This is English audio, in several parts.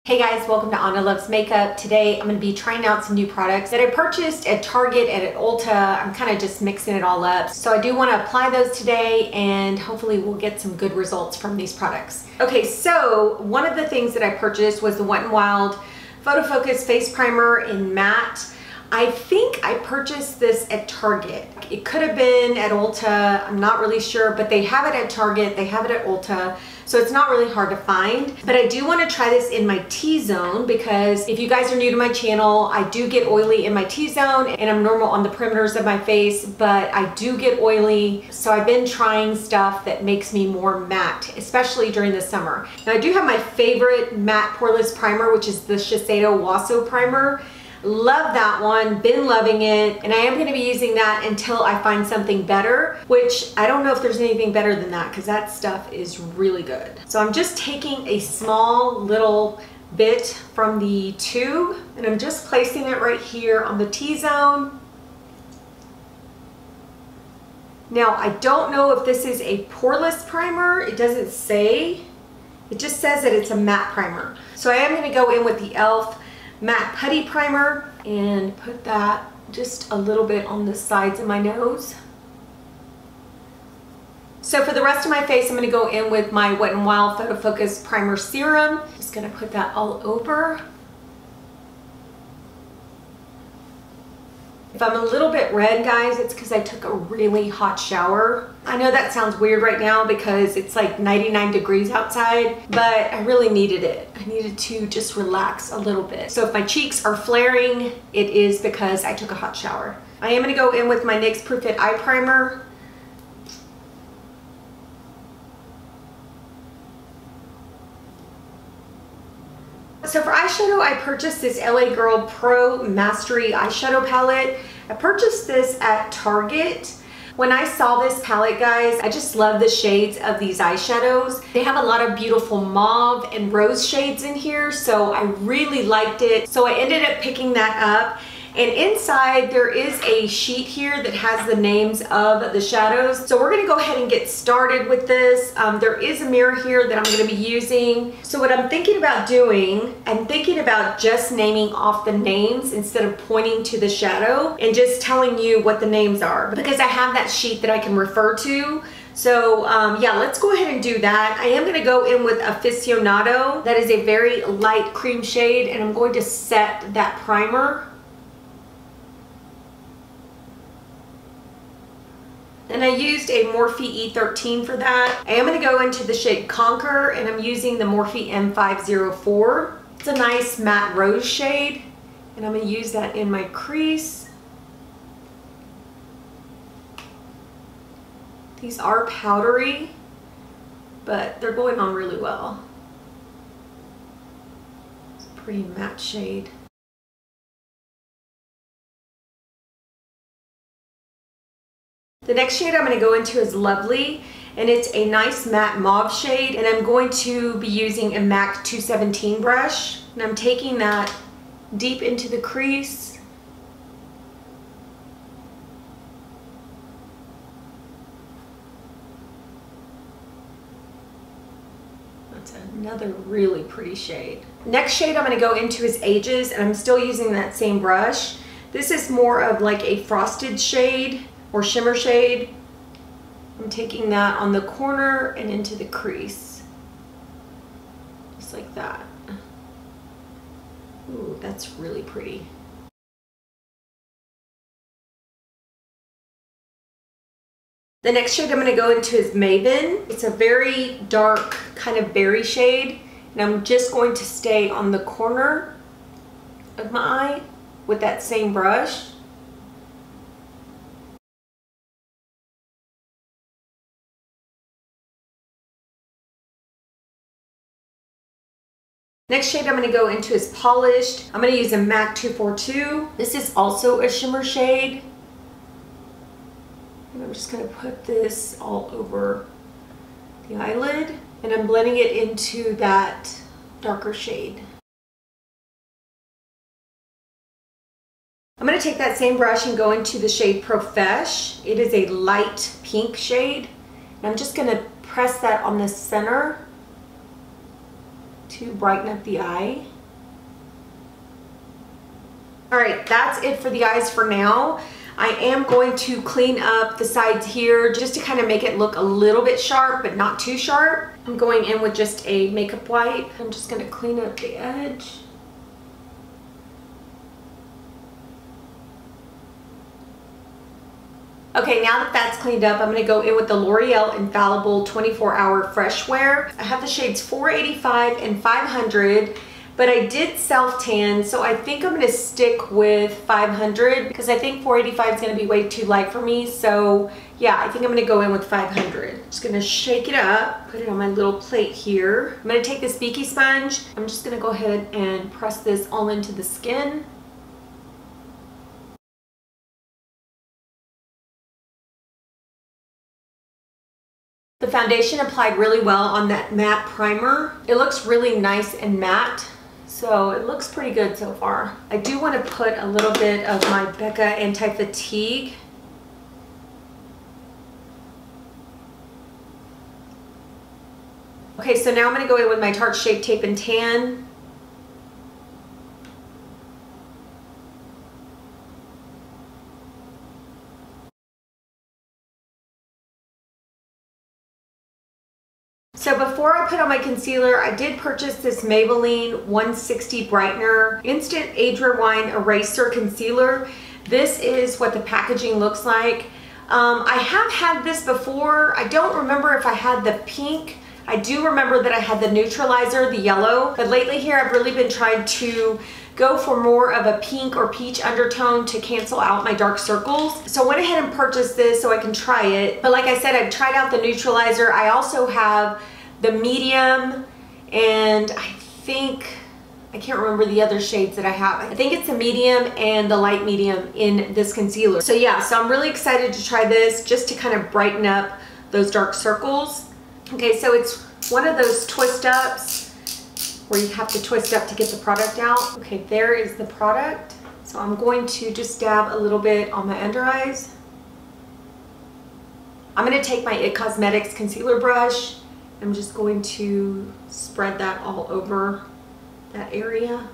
Hey guys, welcome to Anna Loves Makeup. Today I'm going to be trying out some new products that I purchased at Target and at Ulta. I'm kind of just mixing it all up. So I do want to apply those today and hopefully we'll get some good results from these products. Okay, so one of the things that I purchased was the Wet n Wild Photo Focus Face Primer in Matte. I think I purchased this at Target. It could have been at Ulta, I'm not really sure, but they have it at Target, they have it at Ulta, so it's not really hard to find. But I do want to try this in my T-zone because if you guys are new to my channel, I do get oily in my T-zone and I'm normal on the perimeters of my face, but I do get oily. So I've been trying stuff that makes me more matte, especially during the summer. Now I do have my favorite matte poreless primer, which is the Shiseido Waso Primer. Love that one, been loving it, and I am going to be using that until I find something better, which I don't know if there's anything better than that because that stuff is really good. So I'm just taking a small little bit from the tube and I'm just placing it right here on the T-zone. Now I don't know if this is a poreless primer, it doesn't say, it just says that it's a matte primer. So I am going to go in with the e.l.f. Matte Putty Primer and put that just a little bit on the sides of my nose. So for the rest of my face, I'm going to go in with my Wet n Wild Photo Focus Primer Serum. Just going to put that all over. If I'm a little bit red, guys, it's because I took a really hot shower. I know that sounds weird right now because it's like 99 degrees outside, but I really needed it. I needed to just relax a little bit. So if my cheeks are flaring, it is because I took a hot shower. I am going to go in with my NYX Proof It Eye Primer. So for eyeshadow, I purchased this LA Girl Pro Mastery eyeshadow palette. I purchased this at Target. When I saw this palette, guys, I just love the shades of these eyeshadows. They have a lot of beautiful mauve and rose shades in here, so I really liked it. So I ended up picking that up. And inside there is a sheet here that has the names of the shadows. So we're gonna go ahead and get started with this. There is a mirror here that I'm gonna be using. So what I'm thinking about doing, I'm thinking about just naming off the names instead of pointing to the shadow and just telling you what the names are, because I have that sheet that I can refer to. So yeah, let's go ahead and do that. I am gonna go in with Aficionado. That is a very light cream shade, and I'm going to set that primer. And I used a Morphe E13 for that. I am going to go into the shade Conquer, and I'm using the Morphe M504. It's a nice matte rose shade, and I'm going to use that in my crease. These are powdery, but they're going on really well. It's a pretty matte shade. The next shade I'm going to go into is Lovely, and it's a nice matte mauve shade, and I'm going to be using a MAC 217 brush, and I'm taking that deep into the crease. That's another really pretty shade. Next shade I'm going to go into is Ages, and I'm still using that same brush. This is more of like a frosted shade or shimmer shade. I'm taking that on the corner and into the crease, just like that. Ooh, that's really pretty. The next shade I'm going to go into is Maven. It's a very dark kind of berry shade, and I'm just going to stay on the corner of my eye with that same brush. Next shade I'm going to go into is Polished. I'm going to use a MAC 242. This is also a shimmer shade. And I'm just going to put this all over the eyelid. And I'm blending it into that darker shade. I'm going to take that same brush and go into the shade Profesh. It is a light pink shade. And I'm just going to press that on the center to brighten up the eye. All right, that's it for the eyes for now. I am going to clean up the sides here just to kind of make it look a little bit sharp, but not too sharp. I'm going in with just a makeup wipe. I'm just going to clean up the edge. Okay, now that that's cleaned up, I'm going to go in with the L'Oreal Infallible 24-Hour Fresh Wear. I have the shades 485 and 500. But I did self-tan, so I think I'm gonna stick with 500 because I think 485 is gonna be way too light for me. So yeah, I think I'm gonna go in with 500. Just gonna shake it up, put it on my little plate here. I'm gonna take this Beaky sponge. I'm just gonna go ahead and press this all into the skin. The foundation applied really well on that matte primer. It looks really nice and matte. So it looks pretty good so far. I do want to put a little bit of my Becca Anti-Fatigue. Okay, so now I'm going to go in with my Tarte Shape Tape and Tan. So before I put on my concealer, I did purchase this Maybelline 160 Brightener Instant Age Rewind Eraser Concealer. This is what the packaging looks like. I have had this before. I don't remember if I had the pink. I do remember that I had the neutralizer, the yellow, but lately here I've really been trying to go for more of a pink or peach undertone to cancel out my dark circles. So I went ahead and purchased this so I can try it. But like I said, I've tried out the neutralizer. I also have the medium, and I can't remember the other shades that I have. I think it's the medium and the light medium in this concealer. So yeah, so I'm really excited to try this just to kind of brighten up those dark circles. Okay, so it's one of those twist ups where you have to twist up to get the product out. Okay, there is the product. So I'm going to just dab a little bit on my under eyes. I'm going to take my IT Cosmetics concealer brush. I'm just going to spread that all over that area.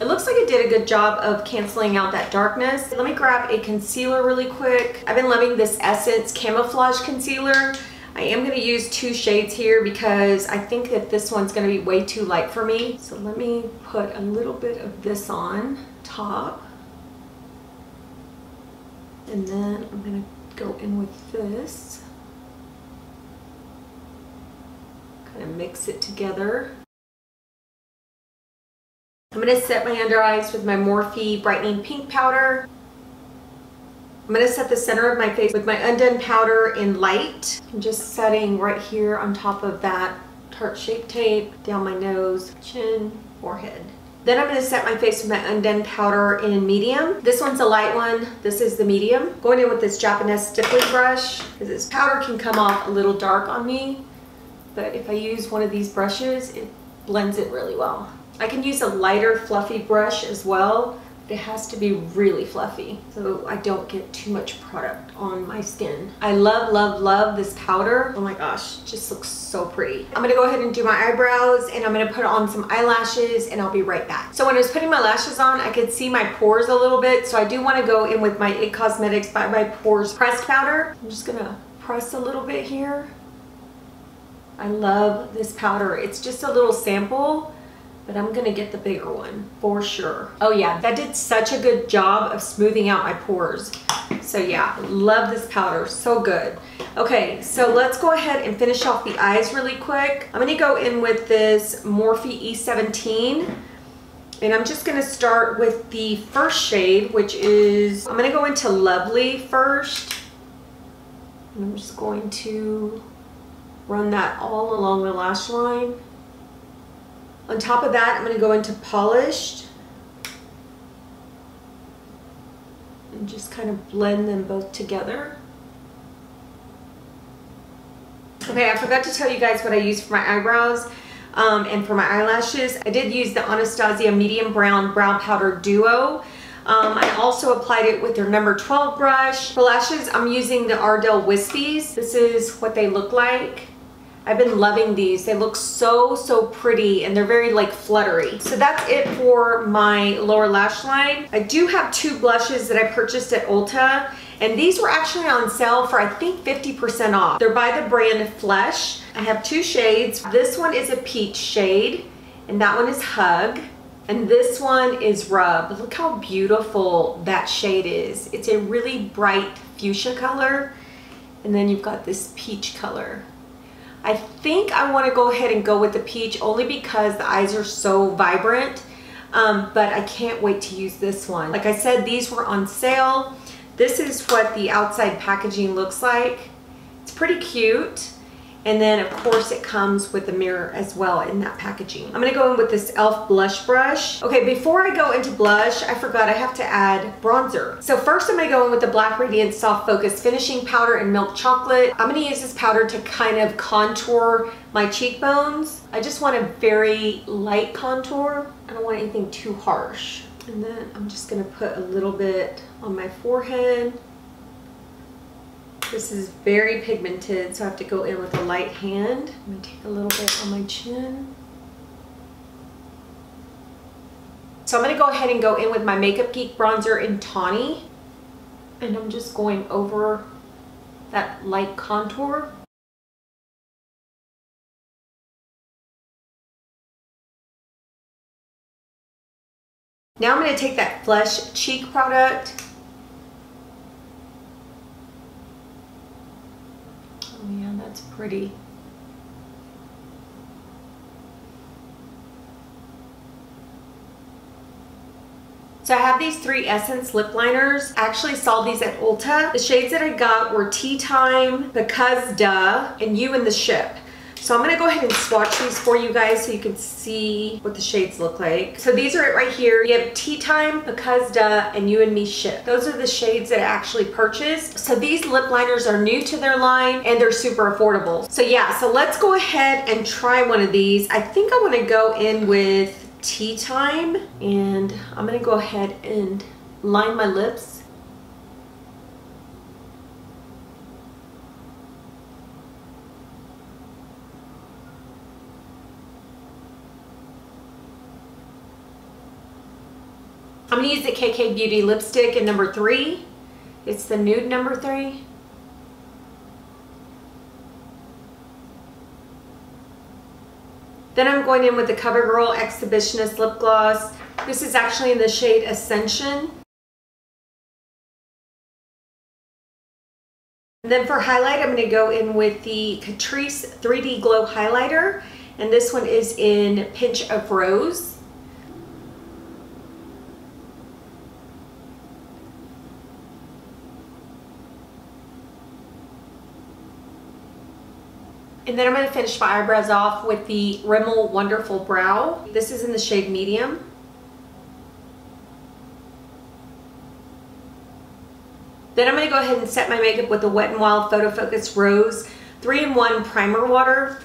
It looks like it did a good job of canceling out that darkness. Let me grab a concealer really quick. I've been loving this Essence Camouflage Concealer. I am going to use 2 shades here because I think that this one's going to be way too light for me. So let me put a little bit of this on top. And then I'm going to go in with this. Kind of mix it together. I'm going to set my under eyes with my Morphe Brightening Pink Powder. I'm going to set the center of my face with my Undone Powder in Light. I'm just setting right here on top of that Tarte Shape Tape, down my nose, chin, forehead. Then I'm going to set my face with my Undone Powder in Medium. This one's a light one. This is the medium. Going in with this Japanese stippling brush because this powder can come off a little dark on me. But if I use one of these brushes, it blends it really well. I can use a lighter fluffy brush as well. It has to be really fluffy so I don't get too much product on my skin. I love, love, love this powder. Oh my gosh, it just looks so pretty. I'm gonna go ahead and do my eyebrows and I'm gonna put on some eyelashes and I'll be right back. So when I was putting my lashes on, I could see my pores a little bit. So I do wanna go in with my IT Cosmetics By My Pores pressed powder. I'm just gonna press a little bit here. I love this powder. It's just a little sample, but I'm gonna get the bigger one for sure. Oh yeah, that did such a good job of smoothing out my pores. So yeah, love this powder, so good. Okay, so let's go ahead and finish off the eyes really quick. I'm gonna go in with this Morphe E17, and I'm just gonna start with the first shade, which is, I'm gonna go into Lovely first. And I'm just going to run that all along the lash line. On top of that, I'm going to go into Polished and just kind of blend them both together. Okay, I forgot to tell you guys what I used for my eyebrows and for my eyelashes. I did use the Anastasia Medium Brown Brow Powder Duo. I also applied it with their number 12 brush. For lashes, I'm using the Ardell Wispies. This is what they look like. I've been loving these. They look so pretty and they're very like fluttery. So that's it for my lower lash line. I do have two blushes that I purchased at Ulta, and these were actually on sale for I think 50% off. They're by the brand Flesh. I have two shades. This one is a peach shade and that one is Hug. And this one is Rub. Look how beautiful that shade is. It's a really bright fuchsia color. And then you've got this peach color. I think I want to go ahead and go with the peach only because the eyes are so vibrant, but I can't wait to use this one. Like I said, these were on sale. This is what the outside packaging looks like. It's pretty cute. And then of course it comes with a mirror as well in that packaging. I'm gonna go in with this e.l.f. blush brush. Okay, before I go into blush, I forgot I have to add bronzer. So first I'm gonna go in with the Black Radiance Soft Focus Finishing Powder in Milk Chocolate. I'm gonna use this powder to kind of contour my cheekbones. I just want a very light contour. I don't want anything too harsh. And then I'm just gonna put a little bit on my forehead. This is very pigmented, so I have to go in with a light hand. I'm gonna take a little bit on my chin. So I'm gonna go ahead and go in with my Makeup Geek bronzer in Tawny. And I'm just going over that light contour. Now I'm gonna take that Flesh cheek product. Oh yeah, that's pretty. So I have these three Essence lip liners. I actually saw these at Ulta. The shades that I got were Tea Time, Because Duh, and You and the Ship. So I'm gonna go ahead and swatch these for you guys so you can see what the shades look like. So these are it right here. You have Tea Time, Because Duh, and You and Me Ship. Those are the shades that I actually purchased. So these lip liners are new to their line and they're super affordable. So yeah, so let's go ahead and try one of these. I think I wanna go in with Tea Time, and I'm gonna go ahead and line my lips. I'm gonna use the KK Beauty lipstick in number 3. It's the nude number 3. Then I'm going in with the CoverGirl Exhibitionist lip gloss. This is actually in the shade Ascension. And then for highlight, I'm gonna go in with the Catrice 3D Glow Highlighter. And this one is in Pinch of Rose. And then I'm going to finish my eyebrows off with the Rimmel Wonderful Brow. This is in the shade Medium. Then I'm going to go ahead and set my makeup with the Wet n Wild Photo Focus Rose 3-in-1 Primer Water.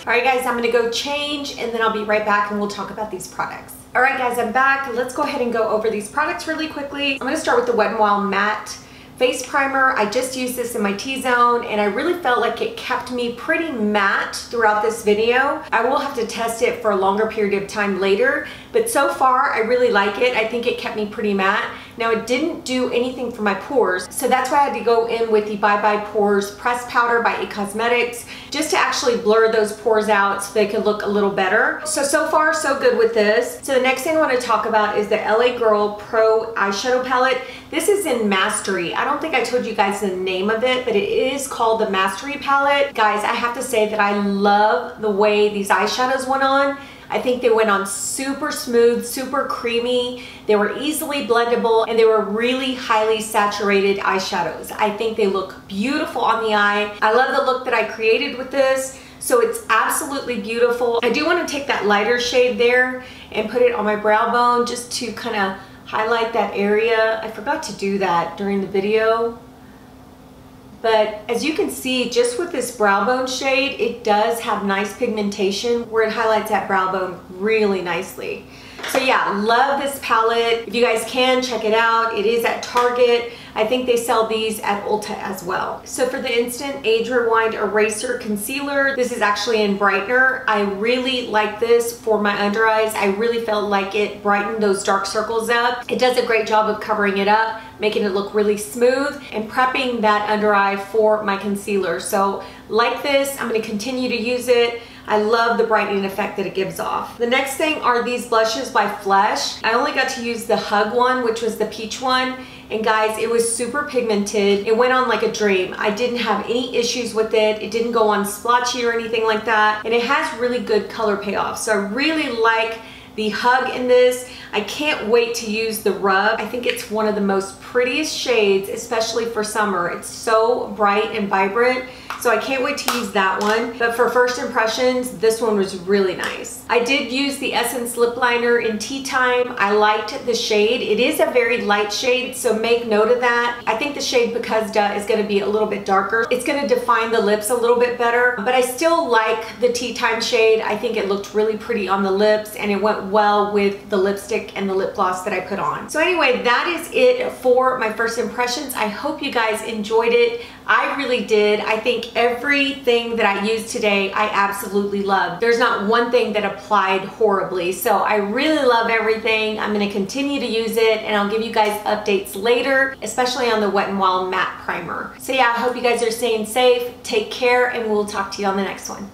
Alright guys, I'm going to go change and then I'll be right back and we'll talk about these products. Alright guys, I'm back. Let's go ahead and go over these products really quickly. I'm going to start with the Wet n Wild Matte Face Primer. I just used this in my T-zone and I really felt like it kept me pretty matte throughout this video. I will have to test it for a longer period of time later, but so far I really like it. I think it kept me pretty matte. Now it didn't do anything for my pores, so that's why I had to go in with the Bye Bye Pores Press Powder by IT Cosmetics just to actually blur those pores out so they could look a little better. So far so good with this. So the next thing I want to talk about is the LA Girl Pro Eyeshadow Palette. This is in Mastery. I don't think I told you guys the name of it, but it is called the Mastery Palette. Guys, I have to say that I love the way these eyeshadows went on. I think they went on super smooth, super creamy. They were easily blendable and they were really highly saturated eyeshadows. I think they look beautiful on the eye. I love the look that I created with this. So it's absolutely beautiful. I do want to take that lighter shade there and put it on my brow bone just to kind of highlight that area. I forgot to do that during the video. But as you can see, just with this brow bone shade, it does have nice pigmentation where it highlights that brow bone really nicely. So yeah, love this palette. If you guys can, check it out. It is at Target. I think they sell these at Ulta as well. So for the Instant Age Rewind Eraser Concealer, this is actually in Brightener. I really like this for my under eyes. I really felt like it brightened those dark circles up. It does a great job of covering it up, making it look really smooth and prepping that under eye for my concealer. So like this, I'm gonna continue to use it. I love the brightening effect that it gives off. The next thing are these blushes by Flesh. I only got to use the Hug one, which was the peach one. And guys, it was super pigmented. It went on like a dream. I didn't have any issues with it. It didn't go on splotchy or anything like that. And it has really good color payoff. So I really like the Hug in this. I can't wait to use the Rub. I think it's one of the most prettiest shades, especially for summer. It's so bright and vibrant. So I can't wait to use that one. But for first impressions, this one was really nice. I did use the Essence Lip Liner in Tea Time. I liked the shade. It is a very light shade, so make note of that. I think the shade Because is gonna be a little bit darker. It's gonna define the lips a little bit better, but I still like the Tea Time shade. I think it looked really pretty on the lips and it went well with the lipstick and the lip gloss that I put on. So anyway, that is it for my first impressions. I hope you guys enjoyed it. I really did. I think everything that I used today, I absolutely loved. There's not one thing that applied horribly. So I really love everything. I'm gonna continue to use it and I'll give you guys updates later, especially on the Wet n Wild Matte Primer. So yeah, I hope you guys are staying safe. Take care and we'll talk to you on the next one.